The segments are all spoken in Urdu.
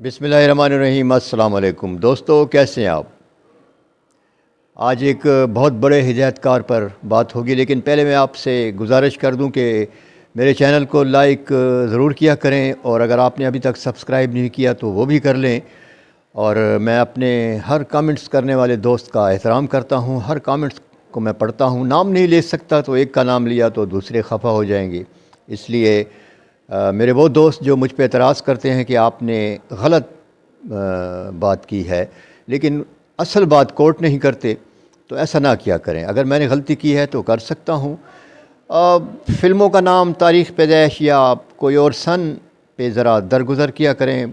بسم اللہ الرحمن الرحیم۔ السلام علیکم دوستو، کیسے ہیں آپ؟ آج ایک بہت بڑے ہدایت کار پر بات ہوگی، لیکن پہلے میں آپ سے گزارش کر دوں کہ میرے چینل کو لائک ضرور کیا کریں، اور اگر آپ نے ابھی تک سبسکرائب نہیں کیا تو وہ بھی کر لیں۔ اور میں اپنے ہر کامنٹس کرنے والے دوست کا احترام کرتا ہوں، ہر کامنٹس کو میں پڑھتا ہوں۔ نام نہیں لے سکتا تو ایک کا نام لیا تو دوسرے خفا ہو جائیں گے، اس لیے میرے وہ دوست جو مجھ پہ اعتراض کرتے ہیں کہ آپ نے غلط بات کی ہے لیکن اصل بات کوٹ نہیں کرتے، تو ایسا نہ کیا کریں۔ اگر میں نے غلطی کی ہے تو کر سکتا ہوں۔ فلموں کا نام، تاریخ پیدائش یا کوئی اور سن پہ ذرا درگزر کیا کریں،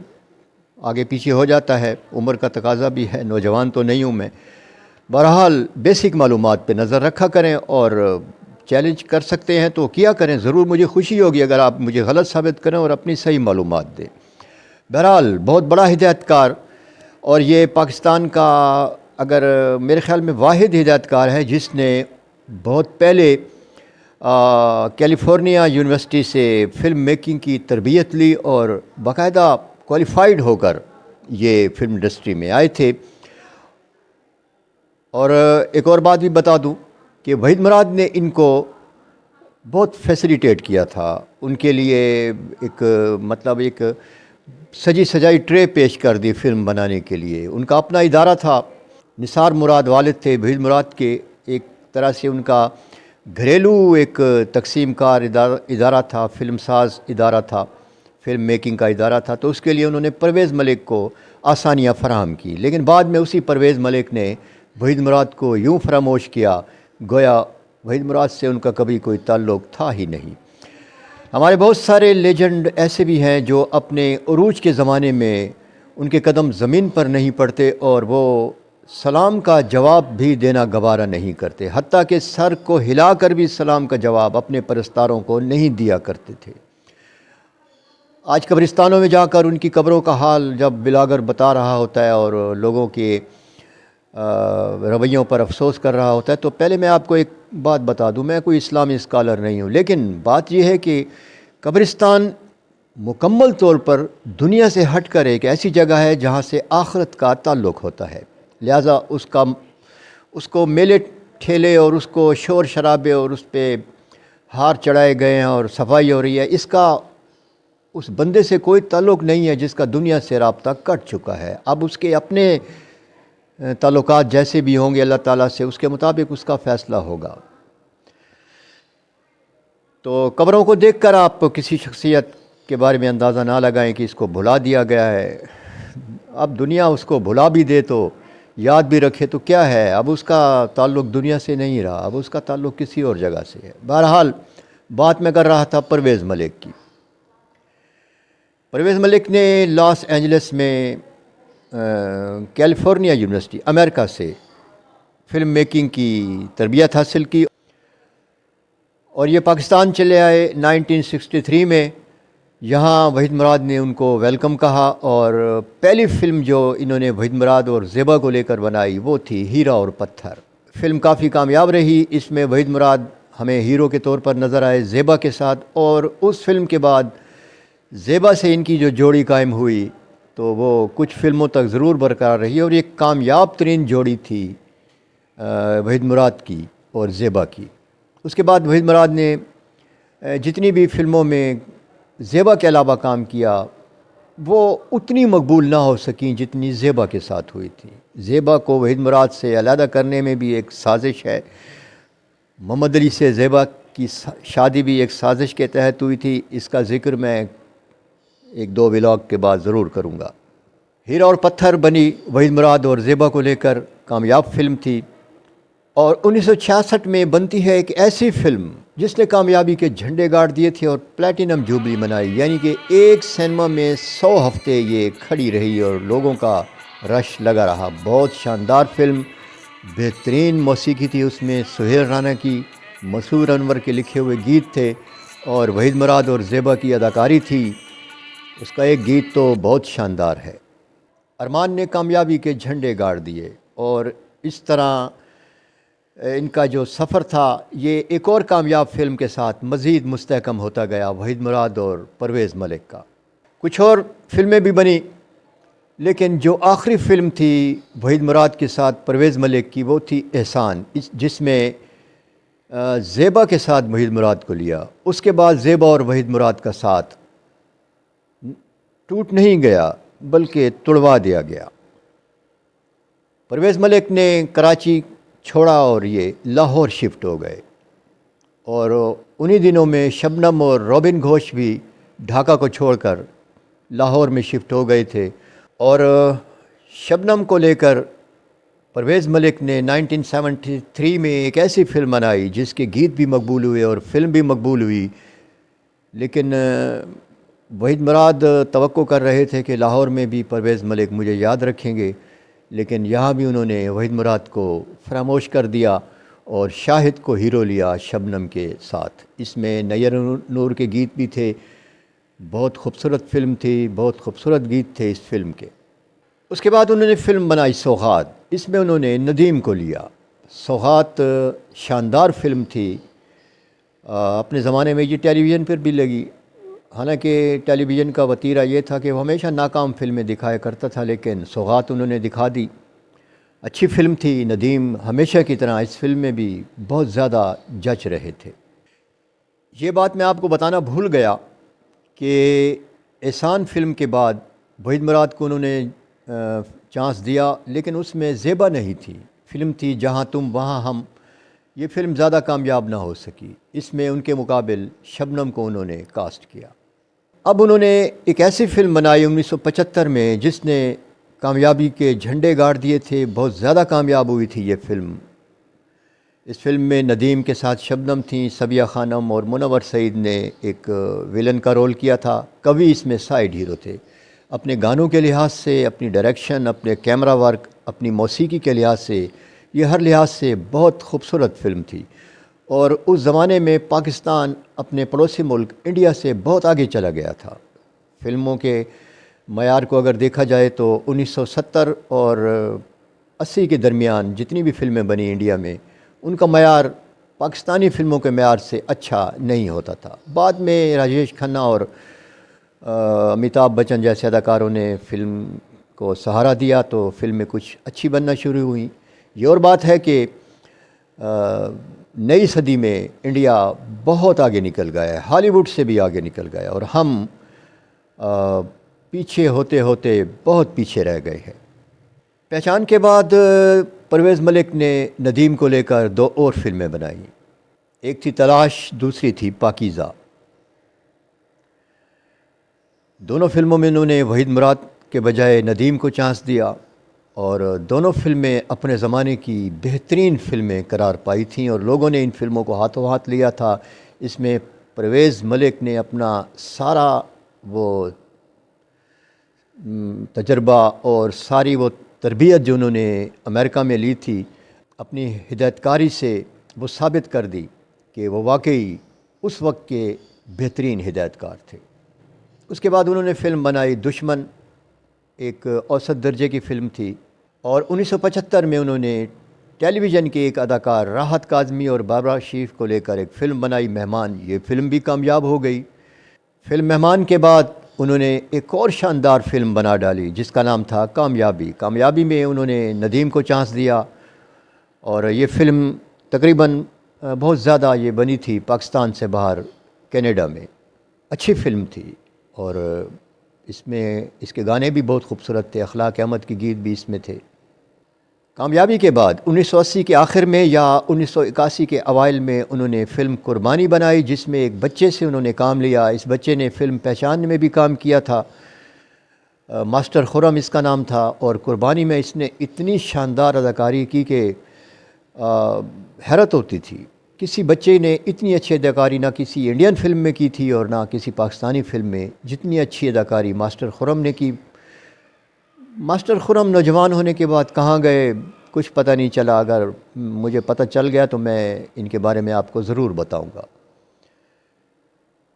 آگے پیچھے ہو جاتا ہے، عمر کا تقاضا بھی ہے، نوجوان تو نہیں ہوں میں۔ بہرحال بیسک معلومات پہ نظر رکھا کریں، اور چیلنج کر سکتے ہیں تو کیا کریں، ضرور مجھے خوشی ہوگی اگر آپ مجھے غلط ثابت کریں اور اپنی صحیح معلومات دیں۔ بہرحال بہت بڑا ہدایت کار، اور یہ پاکستان کا اگر میرے خیال میں واحد ہدایت کار ہے جس نے بہت پہلے کیلیفورنیا یونیورسٹی سے فلم میکنگ کی تربیت لی اور باقاعدہ کوالیفائیڈ ہو کر یہ فلم انڈسٹری میں آئے تھے۔ اور ایک اور بات بھی بتا دوں کہ وحید مراد نے ان کو بہت فیسیلیٹیٹ کیا تھا، ان کے لیے ایک ایک سجی سجائی ٹرے پیش کر دی فلم بنانے کے لیے۔ ان کا اپنا ادارہ تھا، نثار مراد والد تھے وحید مراد کے، ایک طرح سے ان کا گھریلو ایک تقسیم کار ادارہ تھا، فلم ساز ادارہ تھا، فلم میکنگ کا ادارہ تھا، تو اس کے لیے انہوں نے پرویز ملک کو آسانیاں فراہم کی، لیکن بعد میں اسی پرویز ملک نے وحید مراد کو یوں فراموش کیا گویا وحید مراد سے ان کا کبھی کوئی تعلق تھا ہی نہیں۔ ہمارے بہت سارے لیجنڈ ایسے بھی ہیں جو اپنے عروج کے زمانے میں ان کے قدم زمین پر نہیں پڑتے اور وہ سلام کا جواب بھی دینا گوارا نہیں کرتے، حتیٰ کہ سر کو ہلا کر بھی سلام کا جواب اپنے پرستاروں کو نہیں دیا کرتے تھے۔ آج قبرستانوں میں جا کر ان کی قبروں کا حال جب بلاگر بتا رہا ہوتا ہے اور لوگوں کے رویوں پر افسوس کر رہا ہوتا ہے، تو پہلے میں آپ کو ایک بات بتا دوں، میں کوئی اسلامی اسکالر نہیں ہوں، لیکن بات یہ ہے کہ قبرستان مکمل طور پر دنیا سے ہٹ کر ایک ایسی جگہ ہے جہاں سے آخرت کا تعلق ہوتا ہے، لہٰذا اس کو میلے ٹھیلے اور اس کو شور شرابے اور اس پہ ہار چڑھائے گئے ہیں اور صفائی ہو رہی ہے، اس کا اس بندے سے کوئی تعلق نہیں ہے جس کا دنیا سے رابطہ کٹ چکا ہے۔ اب اس کے اپنے تعلقات جیسے بھی ہوں گے اللہ تعالیٰ سے، اس کے مطابق اس کا فیصلہ ہوگا۔ تو قبروں کو دیکھ کر آپ کسی شخصیت کے بارے میں اندازہ نہ لگائیں کہ اس کو بھلا دیا گیا ہے۔ اب دنیا اس کو بھلا بھی دے تو یاد بھی رکھے تو کیا ہے، اب اس کا تعلق دنیا سے نہیں رہا، اب اس کا تعلق کسی اور جگہ سے ہے۔ بہرحال بات میں کر رہا تھا پرویز ملک کی۔ پرویز ملک نے لاس اینجلس میں کیلیفورنیا یونیورسٹی امریکہ سے فلم میکنگ کی تربیت حاصل کی، اور یہ پاکستان چلے آئے 1963 میں۔ یہاں وحید مراد نے ان کو ویلکم کہا، اور پہلی فلم جو انہوں نے وحید مراد اور زیبا کو لے کر بنائی وہ تھی ہیرا اور پتھر۔ فلم کافی کامیاب رہی، اس میں وحید مراد ہمیں ہیرو کے طور پر نظر آئے زیبا کے ساتھ، اور اس فلم کے بعد زیبا سے ان کی جو جوڑی قائم ہوئی تو وہ کچھ فلموں تک ضرور برقرار رہی، اور ایک کامیاب ترین جوڑی تھی وحید مراد کی اور زیبا کی۔ اس کے بعد وحید مراد نے جتنی بھی فلموں میں زیبا کے علاوہ کام کیا وہ اتنی مقبول نہ ہو سکیں جتنی زیبا کے ساتھ ہوئی تھی۔ زیبا کو وحید مراد سے علیحدہ کرنے میں بھی ایک سازش ہے، محمد علی سے زیبا کی شادی بھی ایک سازش کے تحت ہوئی تھی، اس کا ذکر میں ایک دو ولاگ کے بعد ضرور کروں گا۔ ہیرا اور پتھر بنی وحید مراد اور زیبا کو لے کر کامیاب فلم تھی، اور 1966 میں بنتی ہے ایک ایسی فلم جس نے کامیابی کے جھنڈے گاڑ دیے تھے اور پلیٹینم جوبلی منائی، یعنی کہ ایک سینما میں 100 ہفتے یہ کھڑی رہی اور لوگوں کا رش لگا رہا۔ بہت شاندار فلم، بہترین موسیقی تھی اس میں، سہیل رانا کی، مسرور انور کے لکھے ہوئے گیت تھے، اور وحید مراد اور زیبا کی اداکاری تھی۔ اس کا ایک گیت تو بہت شاندار ہے۔ ارمان نے کامیابی کے جھنڈے گاڑ دیے، اور اس طرح ان کا جو سفر تھا یہ ایک اور کامیاب فلم کے ساتھ مزید مستحکم ہوتا گیا، وحید مراد اور پرویز ملک کا۔ کچھ اور فلمیں بھی بنی، لیکن جو آخری فلم تھی وحید مراد کے ساتھ پرویز ملک کی وہ تھی احسان، جس میں زیبا کے ساتھ وحید مراد کو لیا۔ اس کے بعد زیبا اور وحید مراد کا ساتھ ٹوٹ نہیں گیا بلکہ توڑوا دیا گیا۔ پرویز ملک نے کراچی چھوڑا اور یہ لاہور شفٹ ہو گئے، اور انہی دنوں میں شبنم اور روبن گھوش بھی ڈھاکہ کو چھوڑ کر لاہور میں شفٹ ہو گئے تھے، اور شبنم کو لے کر پرویز ملک نے 1973 میں ایک ایسی فلم بنائی جس کے گیت بھی مقبول ہوئے اور فلم بھی مقبول ہوئی۔ لیکن وحید مراد توقع کر رہے تھے کہ لاہور میں بھی پرویز ملک مجھے یاد رکھیں گے، لیکن یہاں بھی انہوں نے وحید مراد کو فراموش کر دیا اور شاہد کو ہیرو لیا شبنم کے ساتھ۔ اس میں نیر نور کے گیت بھی تھے، بہت خوبصورت فلم تھی، بہت خوبصورت گیت تھے اس فلم کے۔ اس کے بعد انہوں نے فلم بنائی سوغات، اس میں انہوں نے ندیم کو لیا۔ سوغات شاندار فلم تھی، اپنے زمانے میں یہ ٹیلی ویژن پر بھی لگی، حالانکہ ٹیلی ویژن کا وتیرہ یہ تھا کہ وہ ہمیشہ ناکام فلمیں دکھایا کرتا تھا، لیکن سوغات انہوں نے دکھا دی، اچھی فلم تھی۔ ندیم ہمیشہ کی طرح اس فلم میں بھی بہت زیادہ جچ رہے تھے۔ یہ بات میں آپ کو بتانا بھول گیا کہ احسان فلم کے بعد وحید مراد کو انہوں نے چانس دیا، لیکن اس میں زیبا نہیں تھی۔ فلم تھی جہاں تم وہاں ہم، یہ فلم زیادہ کامیاب نہ ہو سکی، اس میں ان کے مقابل شبنم کو انہوں نے کاسٹ کیا۔ اب انہوں نے ایک ایسی فلم بنائی 1975 میں جس نے کامیابی کے جھنڈے گاڑ دیے تھے، بہت زیادہ کامیاب ہوئی تھی یہ فلم۔ اس فلم میں ندیم کے ساتھ شبنم تھیں، صبیہ خانم اور منور سعید نے ایک ویلن کا رول کیا تھا، کبھی اس میں سائیڈ ہیرو تھے۔ اپنے گانوں کے لحاظ سے، اپنی ڈائریکشن، اپنے کیمرہ ورک، اپنی موسیقی کے لحاظ سے، یہ ہر لحاظ سے بہت خوبصورت فلم تھی، اور اس زمانے میں پاکستان اپنے پڑوسی ملک انڈیا سے بہت آگے چلا گیا تھا۔ فلموں کے معیار کو اگر دیکھا جائے تو 1970 اور 80 کے درمیان جتنی بھی فلمیں بنی انڈیا میں، ان کا معیار پاکستانی فلموں کے معیار سے اچھا نہیں ہوتا تھا۔ بعد میں راجیش کھنہ اور امیتابھ بچن جیسے اداکاروں نے فلم کو سہارا دیا تو فلمیں کچھ اچھی بننا شروع ہوئیں۔ یہ اور بات ہے کہ نئی صدی میں انڈیا بہت آگے نکل گیا ہے، ہالی ووڈ سے بھی آگے نکل گیا، اور ہم پیچھے ہوتے ہوتے بہت پیچھے رہ گئے ہیں۔ پہچان کے بعد پرویز ملک نے ندیم کو لے کر 2 اور فلمیں بنائیں، ایک تھی تلاش، دوسری تھی پاکیزہ۔ دونوں فلموں میں انہوں نے وحید مراد کے بجائے ندیم کو چانس دیا، اور دونوں فلمیں اپنے زمانے کی بہترین فلمیں قرار پائی تھیں، اور لوگوں نے ان فلموں کو ہاتھوں ہاتھ لیا تھا۔ اس میں پرویز ملک نے اپنا سارا وہ تجربہ اور ساری وہ تربیت جو انہوں نے امریکہ میں لی تھی، اپنی ہدایت کاری سے وہ ثابت کر دی کہ وہ واقعی اس وقت کے بہترین ہدایت کار تھے۔ اس کے بعد انہوں نے فلم بنائی دشمن، ایک اوسط درجے کی فلم تھی، اور 1975 میں انہوں نے ٹیلی ویژن کے ایک اداکار راحت کاظمی اور بابرا شریف کو لے کر ایک فلم بنائی مہمان۔ یہ فلم بھی کامیاب ہو گئی۔ فلم مہمان کے بعد انہوں نے ایک اور شاندار فلم بنا ڈالی جس کا نام تھا کامیابی۔ کامیابی میں انہوں نے ندیم کو چانس دیا، اور یہ فلم تقریباً بہت زیادہ یہ بنی تھی پاکستان سے باہر کینیڈا میں، اچھی فلم تھی، اور اس میں اس کے گانے بھی بہت خوبصورت تھے، اخلاق احمد کے گیت بھی اس میں تھے۔ کامیابی کے بعد 1980 کے آخر میں یا 1981 کے اوائل میں انہوں نے فلم قربانی بنائی، جس میں ایک بچے سے انہوں نے کام لیا۔ اس بچے نے فلم پہچان میں بھی کام کیا تھا، ماسٹر خرم اس کا نام تھا، اور قربانی میں اس نے اتنی شاندار اداکاری کی کہ حیرت ہوتی تھی۔ کسی بچے نے اتنی اچھی اداکاری نہ کسی انڈین فلم میں کی تھی اور نہ کسی پاکستانی فلم میں، جتنی اچھی اداکاری ماسٹر خرم نے کی۔ ماسٹر خرم نوجوان ہونے کے بعد کہاں گئے کچھ پتہ نہیں چلا، اگر مجھے پتہ چل گیا تو میں ان کے بارے میں آپ کو ضرور بتاؤں گا۔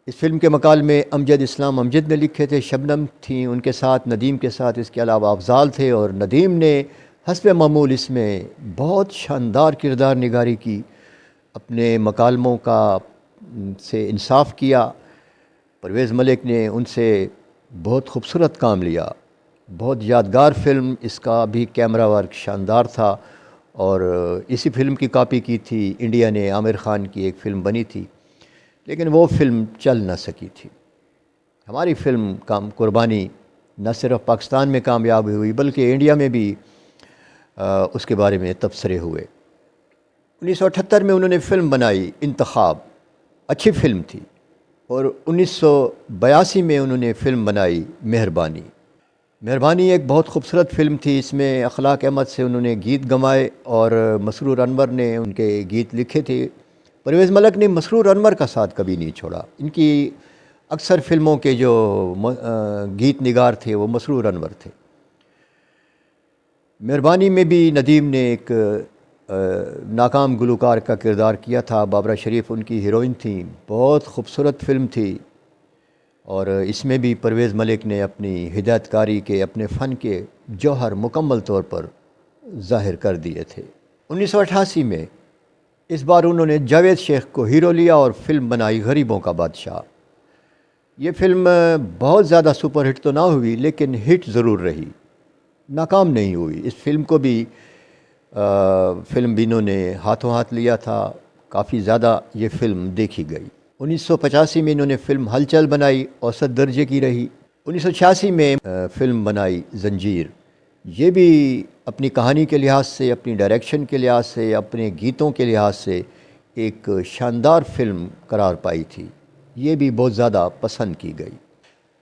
اس فلم کے مکالمے امجد اسلام امجد نے لکھے تھے، شبنم تھیں ان کے ساتھ، ندیم کے ساتھ، اس کے علاوہ افضال تھے، اور ندیم نے حسب معمول اس میں بہت شاندار کردار نگاری کی، اپنے مکالموں کا سے انصاف کیا۔ پرویز ملک نے ان سے بہت خوبصورت کام لیا۔ بہت یادگار فلم، اس کا بھی کیمرہ ورک شاندار تھا، اور اسی فلم کی کاپی کی تھی انڈیا نے، عامر خان کی ایک فلم بنی تھی، لیکن وہ فلم چل نہ سکی تھی۔ ہماری فلم قربانی نہ صرف پاکستان میں کامیاب ہوئی بلکہ انڈیا میں بھی اس کے بارے میں تبصرے ہوئے۔ 1978 میں انہوں نے فلم بنائی انتخاب، اچھی فلم تھی، اور 1982 میں انہوں نے فلم بنائی مہربانی۔ مہربانی ایک بہت خوبصورت فلم تھی، اس میں اخلاق احمد سے انہوں نے گیت گوائے اور مسرور انور نے ان کے گیت لکھے تھے۔ پرویز ملک نے مسرور انور کا ساتھ کبھی نہیں چھوڑا، ان کی اکثر فلموں کے جو گیت نگار تھے وہ مسرور انور تھے۔ مہربانی میں بھی ندیم نے ایک ناکام گلوکار کا کردار کیا تھا، بابرہ شریف ان کی ہیروئن تھیں، بہت خوبصورت فلم تھی، اور اس میں بھی پرویز ملک نے اپنی ہدایت کاری کے، اپنے فن کے جوہر مکمل طور پر ظاہر کر دیے تھے۔ 1988 میں اس بار انہوں نے جاوید شیخ کو ہیرو لیا اور فلم بنائی غریبوں کا بادشاہ۔ یہ فلم بہت زیادہ سپر ہٹ تو نہ ہوئی لیکن ہٹ ضرور رہی، ناکام نہیں ہوئی۔ اس فلم کو بھی فلم بینوں نے ہاتھوں ہاتھ لیا تھا، کافی زیادہ یہ فلم دیکھی گئی۔ 1985 میں انہوں نے فلم ہلچل بنائی، اوسط درجے کی رہی۔ 1986 میں فلم بنائی زنجیر، یہ بھی اپنی کہانی کے لحاظ سے، اپنی ڈائریکشن کے لحاظ سے، اپنے گیتوں کے لحاظ سے ایک شاندار فلم قرار پائی تھی، یہ بھی بہت زیادہ پسند کی گئی۔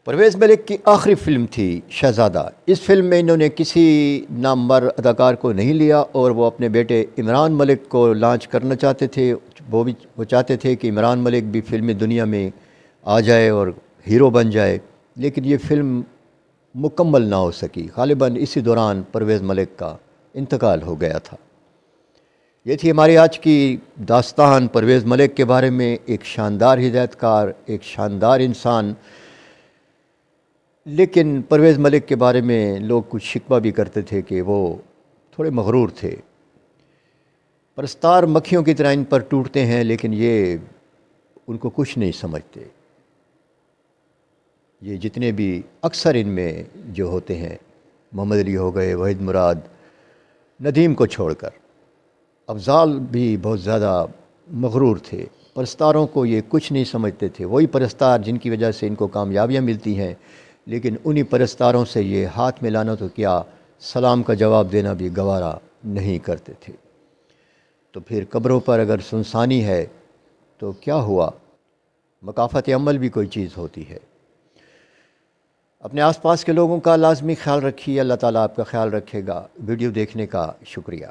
پرویز ملک کی آخری فلم تھی شہزادہ۔ اس فلم میں انہوں نے کسی نامور اداکار کو نہیں لیا، اور وہ اپنے بیٹے عمران ملک کو لانچ کرنا چاہتے تھے۔ وہ چاہتے تھے کہ عمران ملک بھی فلمی دنیا میں آ جائے اور ہیرو بن جائے، لیکن یہ فلم مکمل نہ ہو سکی۔ غالباً اسی دوران پرویز ملک کا انتقال ہو گیا تھا۔ یہ تھی ہماری آج کی داستان پرویز ملک کے بارے میں، ایک شاندار ہدایت کار، ایک شاندار انسان، لیکن پرویز ملک کے بارے میں لوگ کچھ شکوہ بھی کرتے تھے کہ وہ تھوڑے مغرور تھے۔ پرستار مکھیوں کی طرح ان پر ٹوٹتے ہیں لیکن یہ ان کو کچھ نہیں سمجھتے۔ یہ جتنے بھی اکثر ان میں جو ہوتے ہیں، محمد علی ہو گئے، وحید مراد، ندیم کو چھوڑ کر، افضال بھی بہت زیادہ مغرور تھے۔ پرستاروں کو یہ کچھ نہیں سمجھتے تھے، وہی پرستار جن کی وجہ سے ان کو کامیابیاں ملتی ہیں، لیکن انہی پرستاروں سے یہ ہاتھ ملانا تو کیا، سلام کا جواب دینا بھی گوارا نہیں کرتے تھے۔ تو پھر قبروں پر اگر سنسانی ہے تو کیا ہوا، مکافات عمل بھی کوئی چیز ہوتی ہے۔ اپنے آس پاس کے لوگوں کا لازمی خیال رکھیے، اللہ تعالیٰ آپ کا خیال رکھے گا۔ ویڈیو دیکھنے کا شکریہ۔